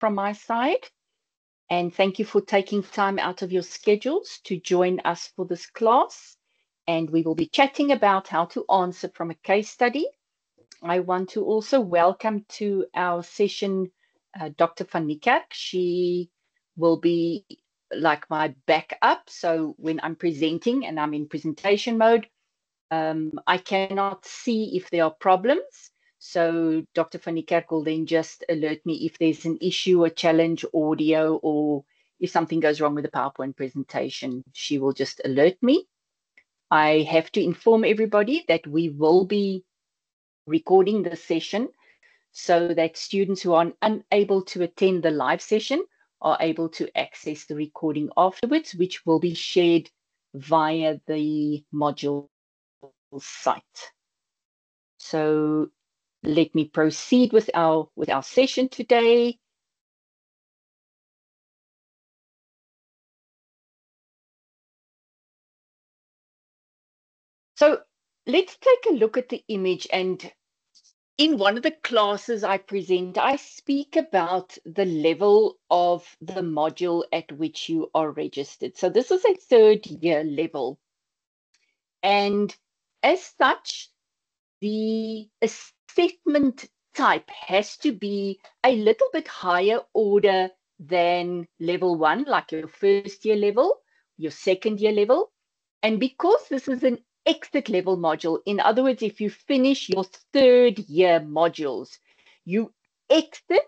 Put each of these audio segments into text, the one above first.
from my side. And thank you for taking time out of your schedules to join us for this class. And we will be chatting about how to answer from a case study. I want to also welcome to our session Dr. van Niekerk. She will be like my backup. So when I'm presenting and I'm in presentation mode, I cannot see if there are problems. So Dr. van Niekerk will then just alert me if there's an issue, a challenge, audio, or if something goes wrong with the PowerPoint presentation, she will just alert me. I have to inform everybody that we will be recording the session so that students who are unable to attend the live session are able to access the recording afterwards, which will be shared via the module site. So let me proceed with our session today. So let's take a look at the image, and in one of the classes I present, I speak about the level of the module at which you are registered. So this is a third year level. And as such, the assessment type has to be a little bit higher order than level 1, like your first year level, your second year level. And because this is an exit level module, in other words, if you finish your third year modules, you exit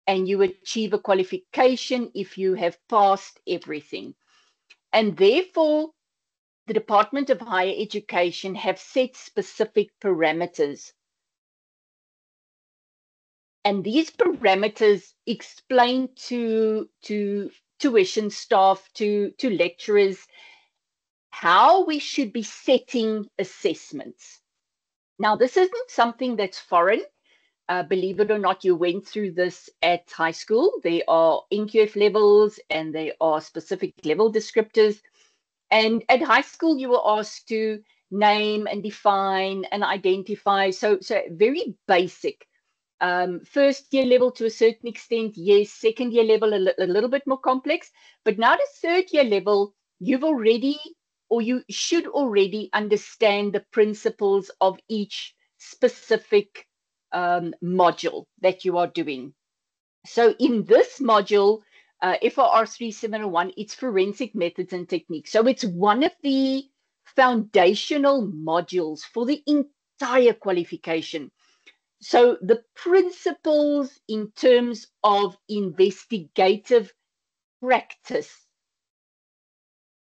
and you achieve a qualification if you have passed everything. And therefore, the Department of Higher Education have set specific parameters. And these parameters explain to tuition staff, to lecturers, how we should be setting assessments. Now, this isn't something that's foreign. Believe it or not, you went through this at high school. There are NQF levels and there are specific level descriptors. And at high school, you were asked to name and define and identify. So very basic. First year level to a certain extent, yes. Second year level, a little bit more complex. But now the third year level, you've already, or you should already understand the principles of each specific module that you are doing. So in this module, FRR 3701, it's forensic methods and techniques. So it's one of the foundational modules for the entire qualification. So the principles in terms of investigative practice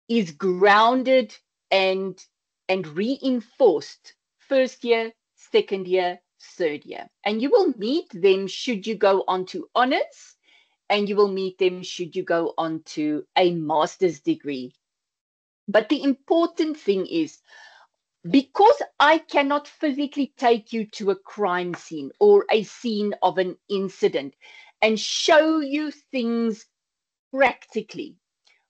is grounded and reinforced first year, second year, third year. And you will meet them should you go on to honors, and you will meet them should you go on to a master's degree. But the important thing is, because I cannot physically take you to a crime scene or a scene of an incident and show you things practically,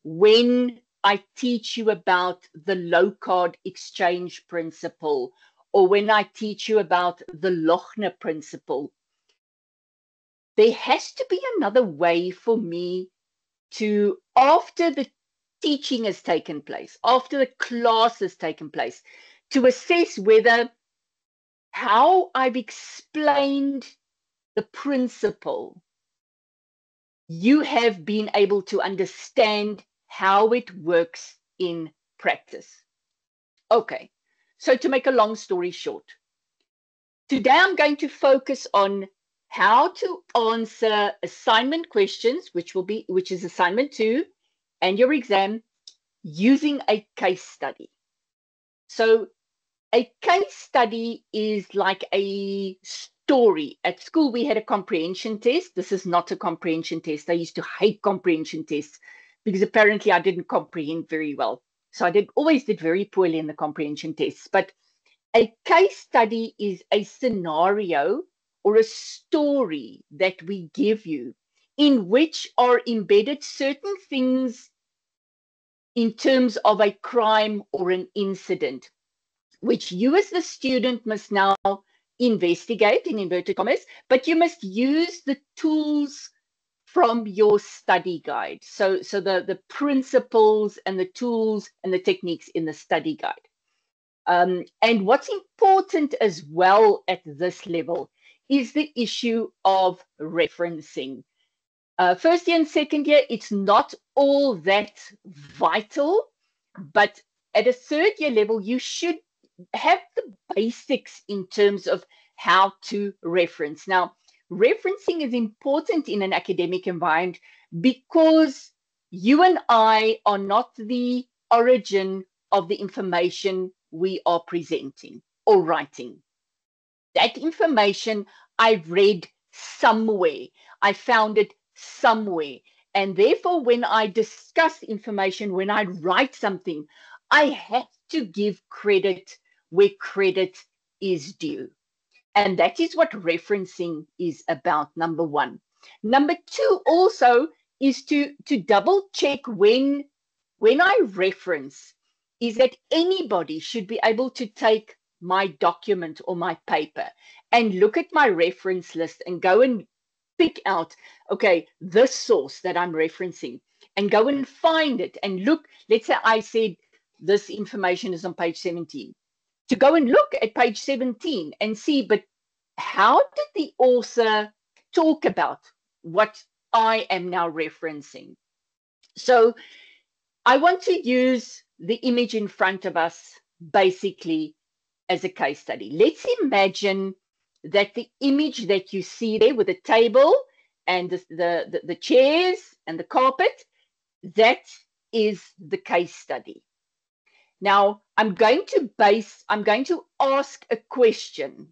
when I teach you about the low card exchange principle, or when I teach you about the Lochner principle, there has to be another way for me to, after the teaching has taken place, after the class has taken place, to assess whether how I've explained the principle, you have been able to understand how it works in practice. Okay, so to make a long story short, today I'm going to focus on how to answer assignment questions, which is assignment 2, and your exam, using a case study. So a case study is like a story. At school, we had a comprehension test. This is not a comprehension test. I used to hate comprehension tests because apparently I didn't comprehend very well. So I always did very poorly in the comprehension tests. But a case study is a scenario or a story that we give you in which are embedded certain things in terms of a crime or an incident, which you as the student must now investigate, in inverted commas, but you must use the tools from your study guide. So the principles and the tools and the techniques in the study guide. And what's important as well at this level is the issue of referencing. First year and second year, it's not all that vital, but at a third year level, you should have the basics in terms of how to reference. Now, referencing is important in an academic environment because you and I are not the origin of the information we are presenting or writing. That information I read somewhere. I found it somewhere. And therefore, when I discuss information, when I write something, I have to give credit where credit is due. And that is what referencing is about, number one. Number two also is to double check when I reference, is that anybody should be able to take my document or my paper and look at my reference list and go and pick out, okay, this source that I'm referencing, and go and find it and look. Let's say I said this information is on page 17. To go and look at page 17 and see, but how did the author talk about what I am now referencing? So I want to use the image in front of us basically as a case study. Let's imagine that the image that you see there with the table and the chairs and the carpet, that is the case study. Now, I'm going to ask a question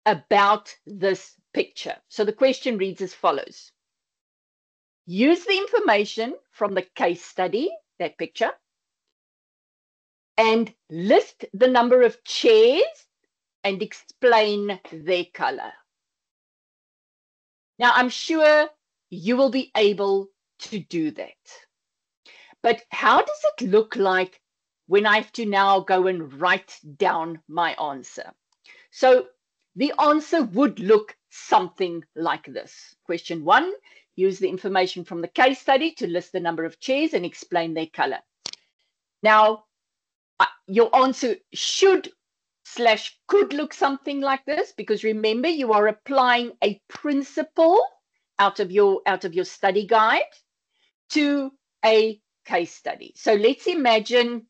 about this picture. So the question reads as follows. Use the information from the case study, that picture, and list the number of chairs and explain their color. Now, I'm sure you will be able to do that. But how does it look like when I have to now go and write down my answer? So the answer would look something like this. Question one, use the information from the case study to list the number of chairs and explain their color. Now, your answer should / could look something like this, because remember, you are applying a principle out of your study guide to a case study. So let's imagine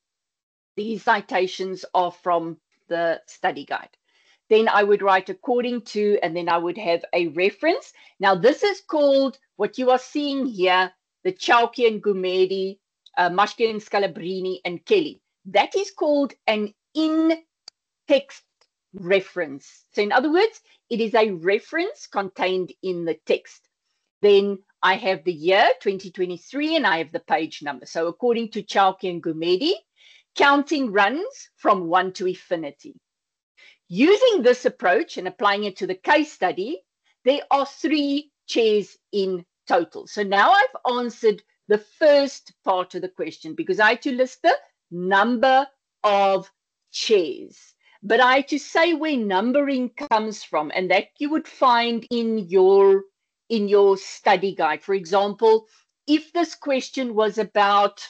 these citations are from the study guide. Then I would write according to, and then I would have a reference. Now, this is called, what you are seeing here, the Chowkey and Gumede, Mashke and Scalabrini and Kelly. That is called an in-text reference. So in other words, it is a reference contained in the text. Then I have the year 2023 and I have the page number. So according to Chowkey and Gumede, counting runs from 1 to infinity. Using this approach and applying it to the case study, there are 3 chairs in total. So now I've answered the first part of the question because I had to list the number of chairs. But I had to say where numbering comes from, and that you would find in your study guide. For example, if this question was about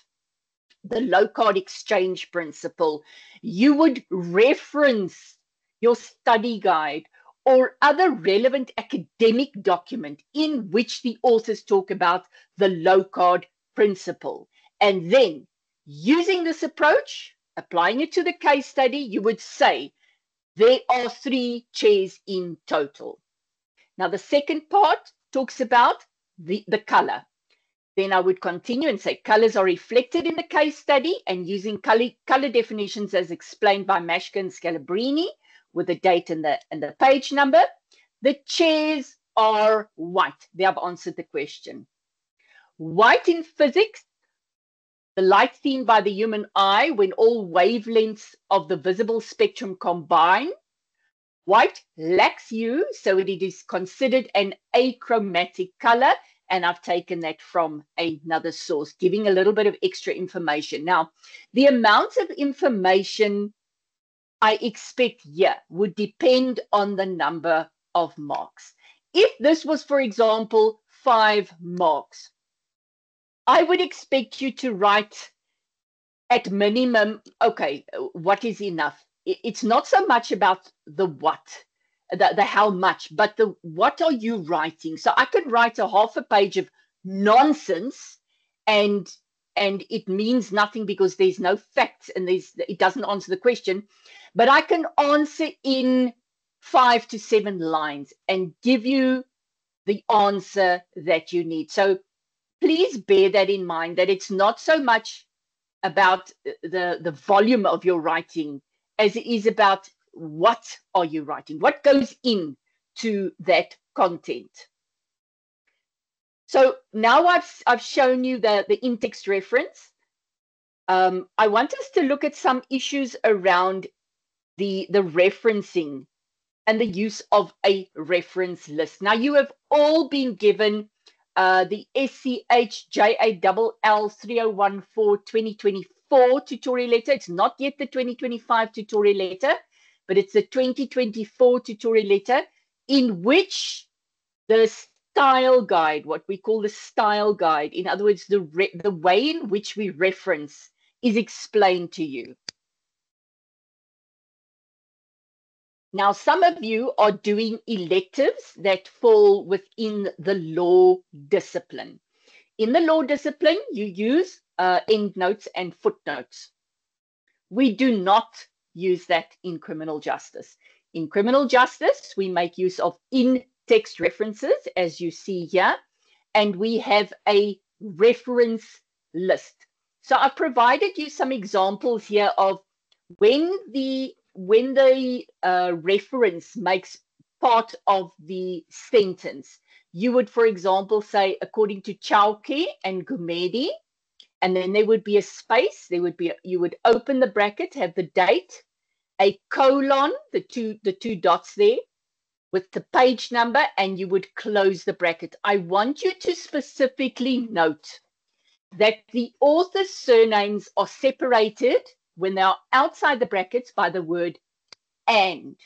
the low card exchange principle, you would reference your study guide or other relevant academic document in which the authors talk about the low card principle. And then using this approach, applying it to the case study, you would say there are 3 chairs in total. Now, the second part talks about the color. Then I would continue and say colors are reflected in the case study, and using color definitions as explained by Mashke and Scalabrini with the date and the page number. The chairs are white. They have answered the question. White in physics, the light seen by the human eye when all wavelengths of the visible spectrum combine. White lacks hue, so it is considered an achromatic color. And I've taken that from another source, giving a little bit of extra information. Now, the amount of information I expect here would depend on the number of marks. If this was, for example, 5 marks. I would expect you to write at minimum, okay, what is enough? It's not so much about the what, the how much, but the what are you writing? So I could write a half a page of nonsense and it means nothing because there's no facts and it doesn't answer the question, but I can answer in 5 to 7 lines and give you the answer that you need. So please bear that in mind, that it's not so much about the volume of your writing as it is about what are you writing, what goes in to that content. So now I've shown you the in-text reference. I want us to look at some issues around the referencing and the use of a reference list. Now, you have all been given the SCH-JALL 3014 2024 tutorial letter. It's not yet the 2025 tutorial letter, but it's the 2024 tutorial letter in which the style guide, what we call the style guide, in other words, the way in which we reference is explained to you. Now, some of you are doing electives that fall within the law discipline. In the law discipline, you use endnotes and footnotes. We do not use that in criminal justice. In criminal justice, we make use of in-text references, as you see here, and we have a reference list. So I've provided you some examples here of when the reference makes part of the sentence. You would, for example, say, according to Chowke and Gumede, and then there would be a space. There would be you would open the bracket, have the date, a colon, the two dots there, with the page number, and you would close the bracket. I want you to specifically note that the author's surnames are separated when they are outside the brackets by the word and.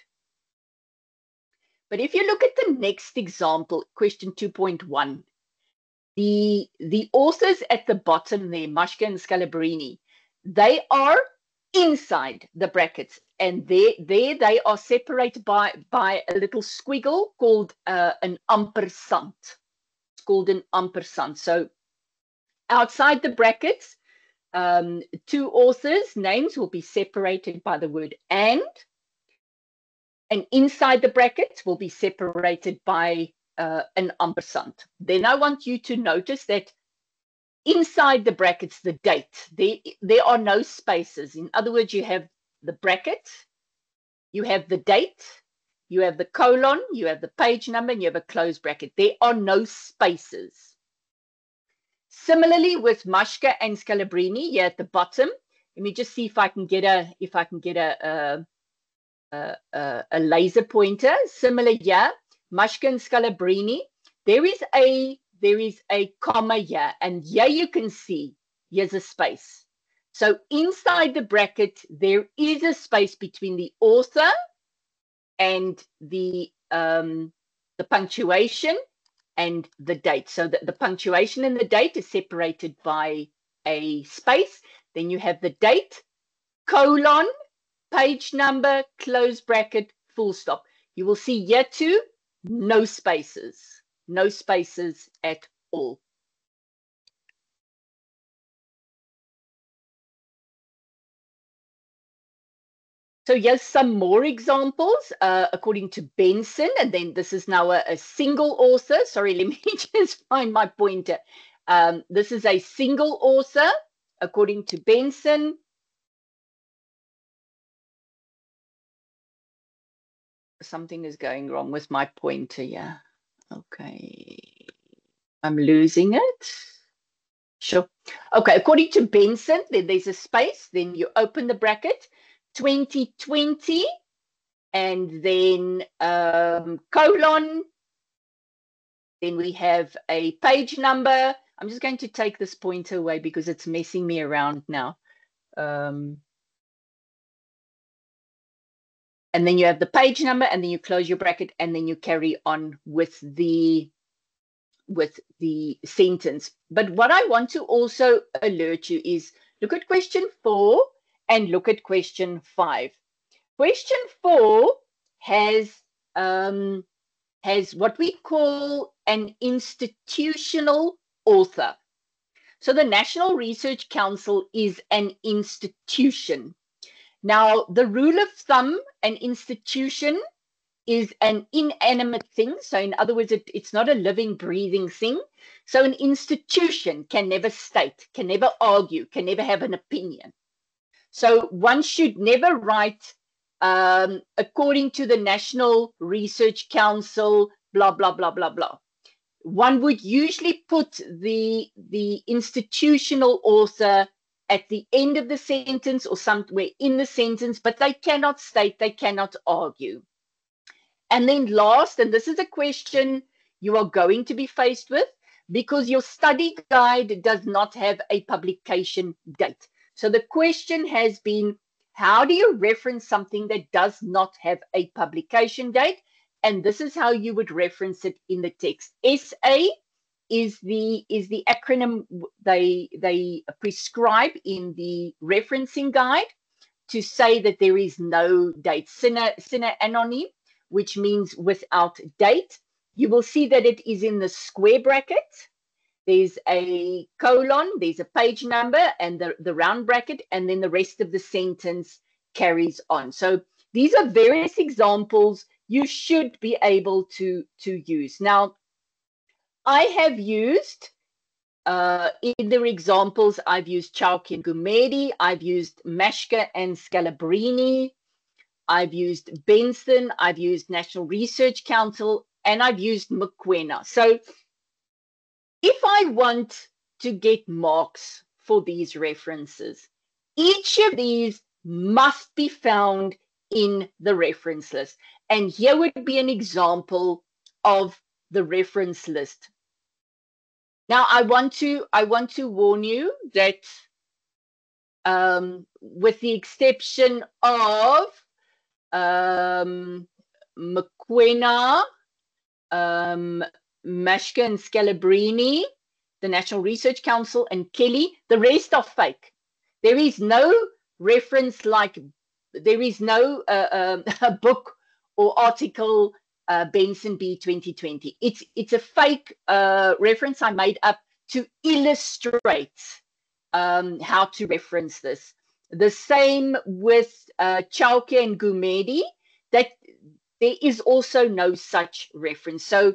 But if you look at the next example, question 2.1, the authors at the bottom there, Mashke and Scalabrini, they are inside the brackets, and there they are separated by a little squiggle called an ampersand. It's called an ampersand. So outside the brackets, two authors' names will be separated by the word and inside the brackets will be separated by an ampersand. Then I want you to notice that inside the brackets, the date, there are no spaces. In other words, you have the bracket, you have the date, you have the colon, you have the page number, and you have a closed bracket. There are no spaces. Similarly with Mashke and Scalabrini here at the bottom, let me just see if I can get a laser pointer. Similar here, Mashke and Scalabrini, there is a comma here, and here you can see here's a space. So inside the bracket, there is a space between the author and the punctuation and the date. So that the punctuation and the date is separated by a space. Then you have the date, colon, page number, close bracket, full stop. You will see here too, no spaces at all. So here's some more examples according to Benson, and then this is now a single author. Sorry, let me just find my pointer. This is a single author according to Benson. Something is going wrong with my pointer here. Okay, I'm losing it. Sure. Okay, according to Benson, then there's a space, then you open the bracket, 2020, and then colon, then we have a page number. I'm just going to take this pointer away because it's messing me around now. And then you have the page number, and then you close your bracket, and then you carry on with the the sentence. But what I want to also alert you is look at question 4 and look at question 5. Question 4 has what we call an institutional author. So the National Research Council is an institution. Now, the rule of thumb, an institution is an inanimate thing. So in other words, it's not a living, breathing thing. So an institution can never state, can never argue, can never have an opinion. So one should never write, according to the National Research Council, blah, blah, blah, blah, blah. One would usually put the institutional author at the end of the sentence or somewhere in the sentence, but they cannot state, they cannot argue. And then last, and this is a question you are going to be faced with, because your study guide does not have a publication date. So the question has been, how do you reference something that does not have a publication date? And this is how you would reference it in the text. SA is the acronym they prescribe in the referencing guide to say that there is no date. Sine anonym, which means without date. You will see that it is in the square bracket. There's a colon, there's a page number, and the round bracket, and then the rest of the sentence carries on. So these are various examples you should be able to use. Now, I have used, in their examples, I've used Chowkey and Gumede, I've used Mashke and Scalabrini, I've used Benson, I've used National Research Council, and I've used Mokoena. So if I want to get marks for these references, each of these must be found in the reference list. And here would be an example of the reference list. Now, I want to warn you that with the exception of Mokoena, Mashke and Scalabrini, the National Research Council, and Kelly, the rest are fake. There is no reference there is no a book or article, Benson B 2020. It's a fake reference I made up to illustrate how to reference this. The same with Chowkey and Gumede, that there is also no such reference. So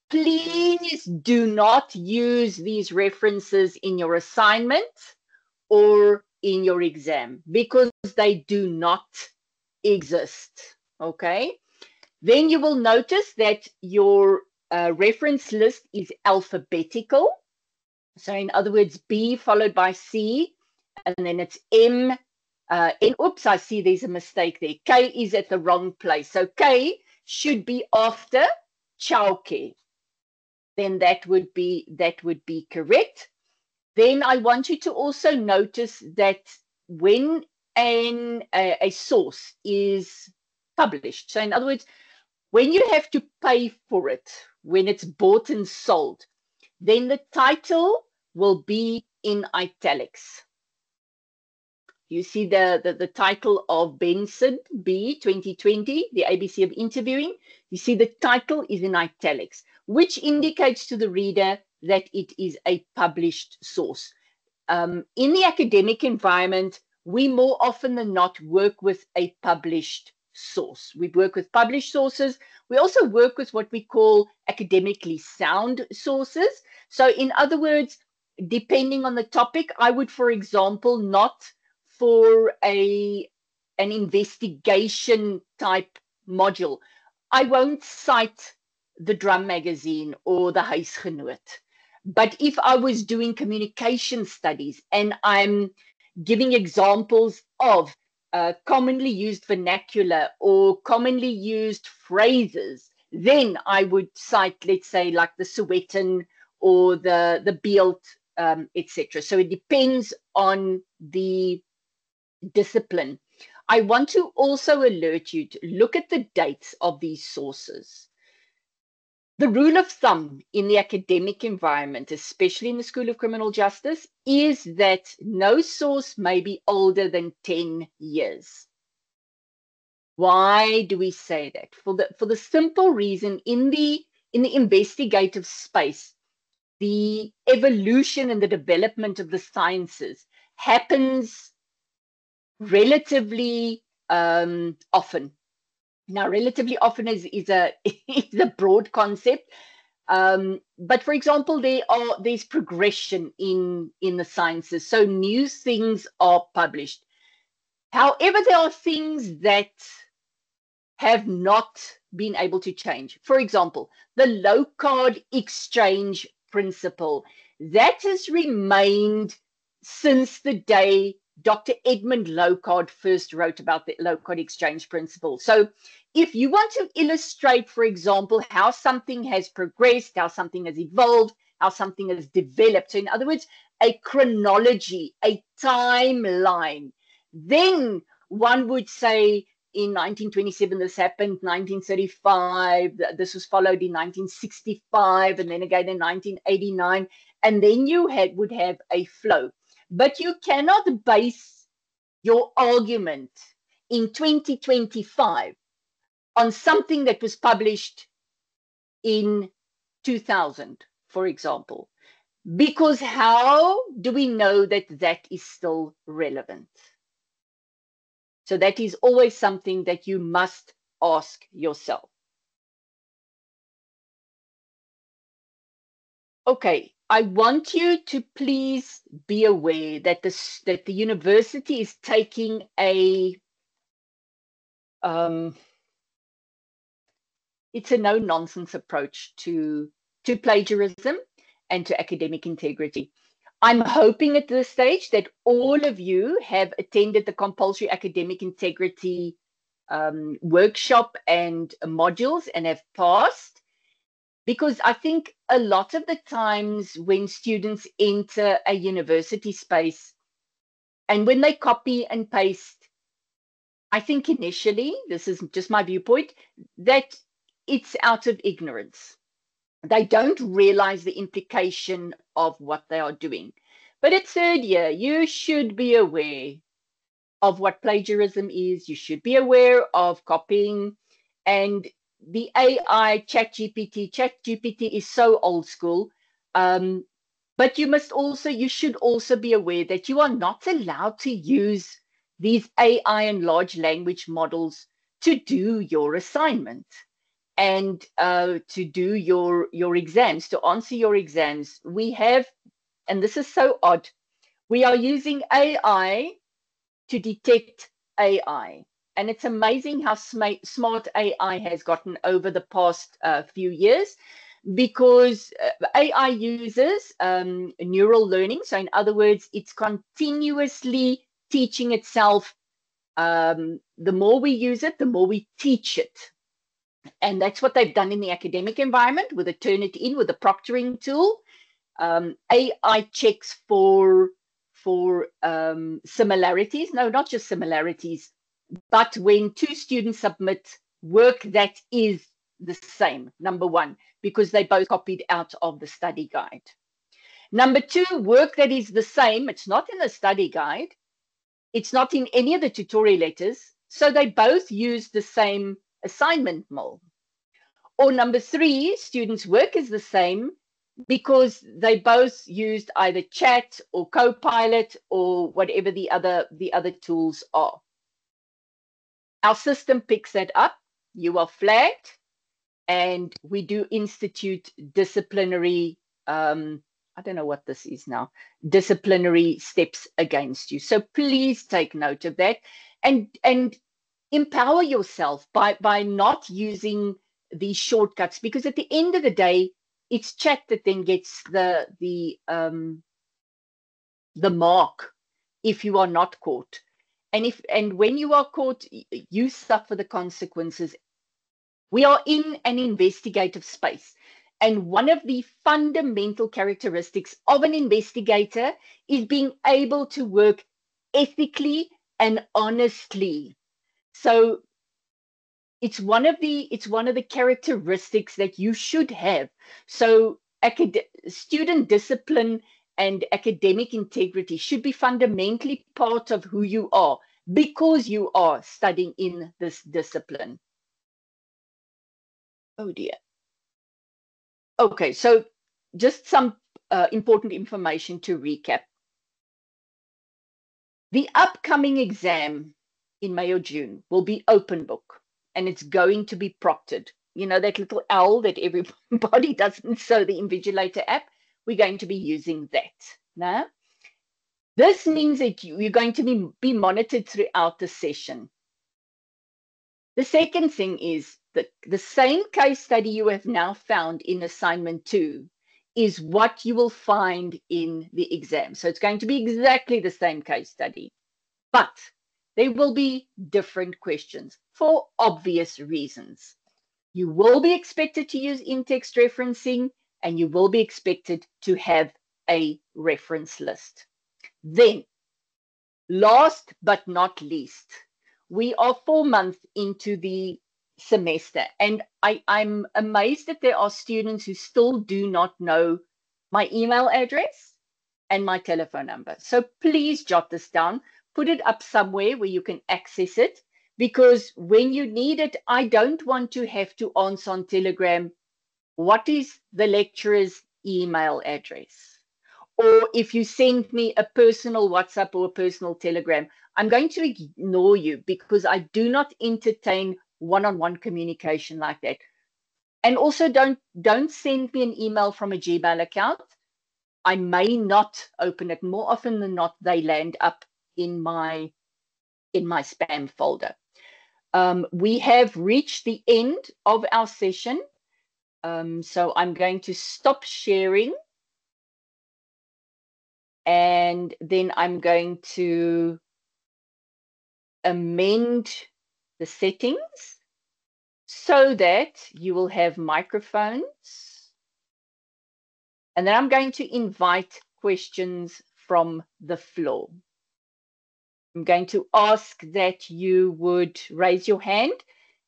please do not use these references in your assignment or in your exam, because they do not exist, okay? Then you will notice that your reference list is alphabetical. So in other words, B followed by C, and then it's M. And oops, I see there's a mistake there. K is at the wrong place. So K should be after Chowkey. Then that would be correct. Then I want you to also notice that when a source is published, so in other words, when you have to pay for it, when it's bought and sold, then the title will be in italics. You see the title of Benson B 2020, the ABC of interviewing. You see the title is in italics, which indicates to the reader that it is a published source. In the academic environment, we more often than not work with a published source. We work with published sources. We also work with what we call academically sound sources. So in other words, depending on the topic, I would, for example, not for an investigation type module, I won't cite the Drum magazine or the Huisgenoot. But if I was doing communication studies and I'm giving examples of commonly used vernacular or commonly used phrases, then I would cite, let's say, like the Sowetan or the Beeld, etc. So it depends on the discipline. I want to also alert you to look at the dates of these sources. The rule of thumb in the academic environment, especially in the School of Criminal Justice, is that no source may be older than 10 years. Why do we say that? For the simple reason, in the investigative space, the evolution and the development of the sciences happens relatively often. Now, relatively often is a is a broad concept, but for example, there's progression in the sciences, so new things are published. However, there are things that have not been able to change. For example, the low card exchange principle that has remained since the day Dr. Edmund Locard first wrote about the low card exchange principle. So if you want to illustrate, for example, how something has progressed, how something has evolved, how something has developed, so in other words, a chronology, a timeline, then one would say in 1927 this happened, 1935 this was followed in 1965, and then again in 1989, and then you would have a flow. But you cannot base your argument in 2025 on something that was published in 2000, for example, because how do we know that that is still relevant? So that is always something that you must ask yourself. Okay, I want you to please be aware that the university is taking a it's a no-nonsense approach to plagiarism and to academic integrity. I'm hoping at this stage that all of you have attended the compulsory academic integrity workshop and modules and have passed, because I think a lot of the times when students enter a university space and when they copy and paste, I think initially, this is just my viewpoint, that it's out of ignorance. They don't realize the implication of what they are doing. But at third year, you should be aware of what plagiarism is. You should be aware of copying. And the AI, ChatGPT is so old school. But you should also be aware that you are not allowed to use these AI and large language models to do your assignment and to do your exams, to answer your exams. We have, and this is so odd, we are using AI to detect AI. And it's amazing how smart AI has gotten over the past few years, because AI uses neural learning. So in other words, it's continuously teaching itself. The more we use it, the more we teach it. And that's what they've done in the academic environment with the Turnitin, with the proctoring tool. AI checks for similarities. No, not just similarities, but when two students submit work that is the same, number one, because they both copied out of the study guide. Number two, work that is the same. It's not in the study guide. It's not in any of the tutorial letters. So they both use the same assignment mold. Or number three, students' work is the same because they both used either chat or Copilot or whatever the other tools are. Our system picks that up. You are flagged, and we do institute disciplinary, I don't know what this is now, disciplinary steps against you. So please take note of that and empower yourself by not using these shortcuts, because at the end of the day, it's chat that then gets the mark if you are not caught. And when you are caught, you suffer the consequences. We are in an investigative space. And one of the fundamental characteristics of an investigator is being able to work ethically and honestly. So it's one of the characteristics that you should have. So student discipline and academic integrity should be fundamentally part of who you are because you are studying in this discipline. Oh dear. Okay, so just some important information to recap. The upcoming exam in May or June will be open book, and it's going to be proctored. You know, that little owl that everybody doesn't sew the Invigilator app, we're going to be using that. Now, this means that you're going to be monitored throughout the session. The second thing is that the same case study you have now found in assignment 2 is what you will find in the exam. So it's going to be exactly the same case study, but there will be different questions for obvious reasons. You will be expected to use in-text referencing, and you will be expected to have a reference list. Then, last but not least, we are 4 months into the semester, and I'm amazed that there are students who still do not know my email address and my telephone number. So please jot this down, put it up somewhere where you can access it, because when you need it, I don't want to have to answer on Telegram, what is the lecturer's email address? Or if you send me a personal WhatsApp or a personal Telegram, I'm going to ignore you because I do not entertain one-on-one communication like that. And also don't send me an email from a Gmail account. I may not open it. More often than not, they land up in my spam folder. We have reached the end of our session. So I'm going to stop sharing. And then I'm going to amend the settings so that you will have microphones. And then I'm going to invite questions from the floor. I'm going to ask that you would raise your hand,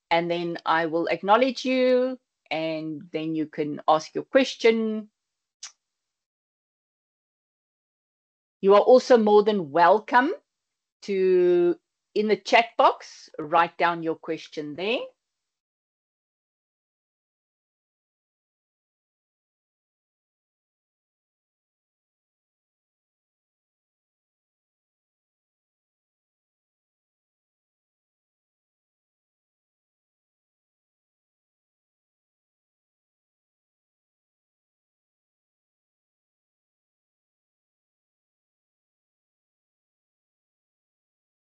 and then I will acknowledge you, and then you can ask your question. You are also more than welcome to, in the chat box, write down your question there.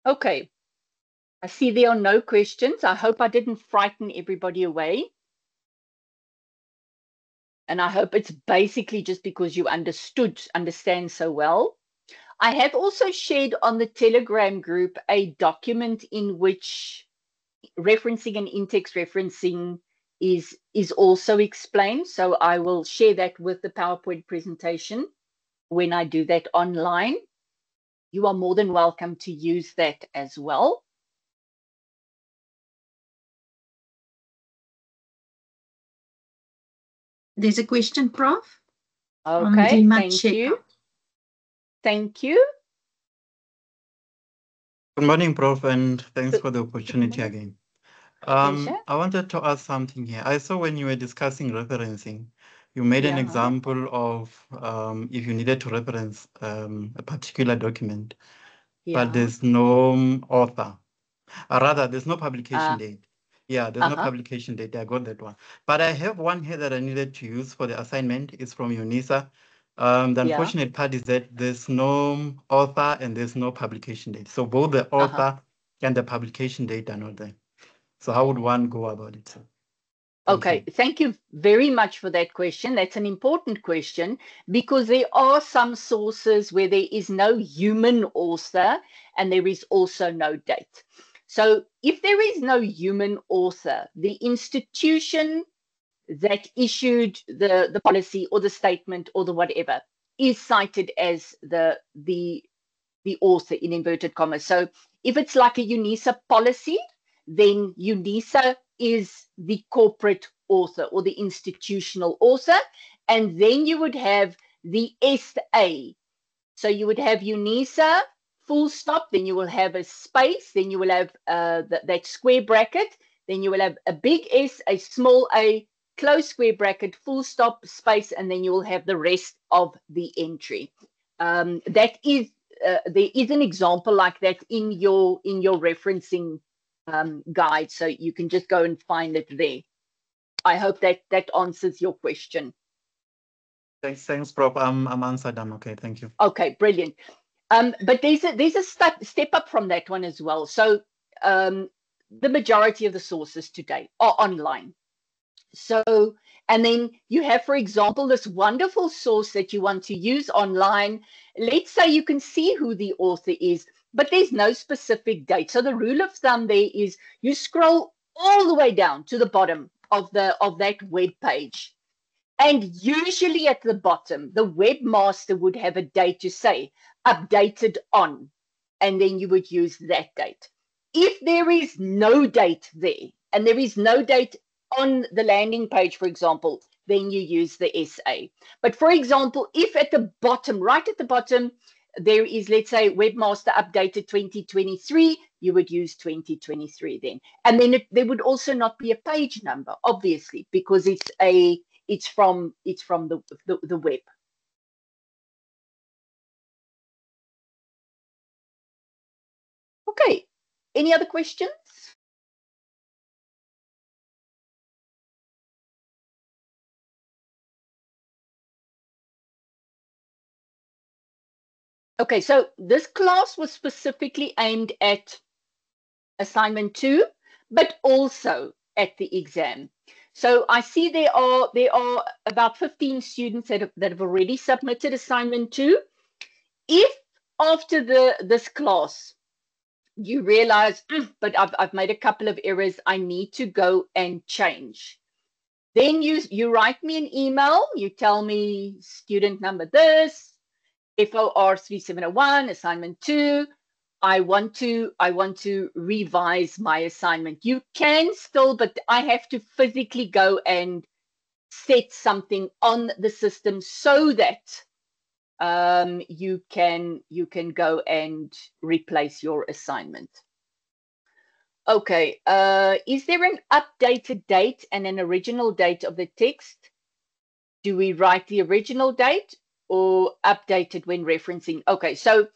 Okay, I see there are no questions. I hope I didn't frighten everybody away. And I hope it's basically just because you understand so well. I have also shared on the Telegram group a document in which referencing and in-text referencing is also explained. So I will share that with the PowerPoint presentation when I do that online. You are more than welcome to use that as well. There's a question, Prof. Okay, thank you. Thank you. Good morning, Prof, and thanks for the opportunity again. I wanted to ask something here. I saw when you were discussing referencing, you made an example of if you needed to reference a particular document, but there's no author. Rather, there's no publication date. Yeah, there's no publication date. I got that one. But I have one here that I needed to use for the assignment. It's from UNISA. The unfortunate part is that there's no author and there's no publication date. So both the author and the publication date are not there. So how would one go about it? Thank you very much for that question. That's an important question because there are some sources where there is no human author and there is also no date. So if there is no human author, the institution that issued the policy or the statement or the whatever is cited as the author in inverted commas. So if it's like a UNISA policy, then UNISA is the corporate author or the institutional author. And then you would have the SA. So you would have UNISA, full stop, then you will have a space, then you will have that square bracket, then you will have a big S, a small a, close square bracket, full stop, space, and then you will have the rest of the entry. That is, there is an example like that in your referencing guide, so you can just go and find it there. I hope that answers your question. Thanks, Prof. I'm answered. I'm okay. Thank you. Okay, brilliant. But there's a step up from that one as well. So the majority of the sources today are online. So, and then you have, for example, this wonderful source that you want to use online. Let's say you can see who the author is, but there's no specific date. So the rule of thumb there is you scroll all the way down to the bottom of that web page. And usually at the bottom, the webmaster would have a date to say updated on, and then you would use that date. If there is no date there, and there is no date on the landing page, for example, then you use the SA. But for example, if at the bottom, right at the bottom, there is, let's say, webmaster updated 2023, you would use 2023 then. And then there would also not be a page number, obviously, because it's from the web. Okay, any other questions? Okay, so this class was specifically aimed at assignment 2, but also at the exam. So I see there are about 15 students that have already submitted assignment 2. If after this class you realize, but I've made a couple of errors, I need to go and change, then you write me an email. You tell me student number this, FOR 3701, assignment 2. I want to revise my assignment. You can still, but I have to physically go and set something on the system so that you can go and replace your assignment. Okay, is there an updated date and an original date of the text? Do we write the original date or updated when referencing? Okay, so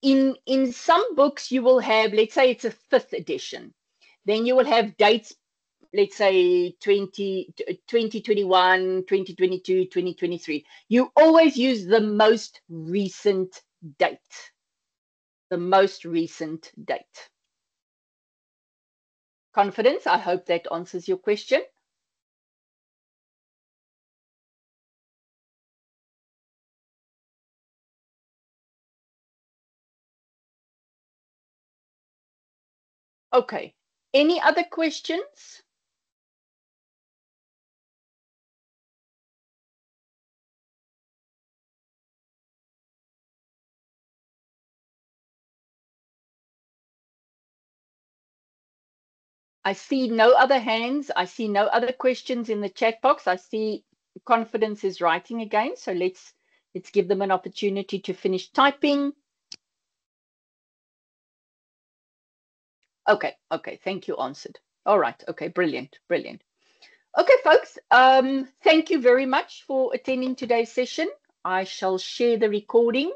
in some books you will have, let's say it's a 5th edition, then you will have dates, let's say 2021, 2022, 2023. You always use the most recent date. The most recent date. Confidence, I hope that answers your question. Okay, any other questions? I see no other hands. I see no other questions in the chat box. I see Confidence is writing again. So let's give them an opportunity to finish typing. Okay, thank you, answered. All right, okay, brilliant. Okay, folks, thank you very much for attending today's session. I shall share the recording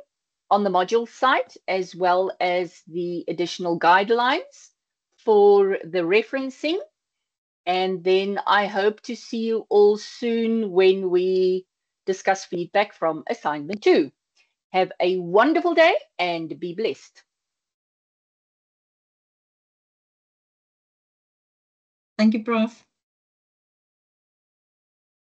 on the module site as well as the additional guidelines for the referencing. And then I hope to see you all soon when we discuss feedback from assignment 2. Have a wonderful day and be blessed. Thank you, Prof.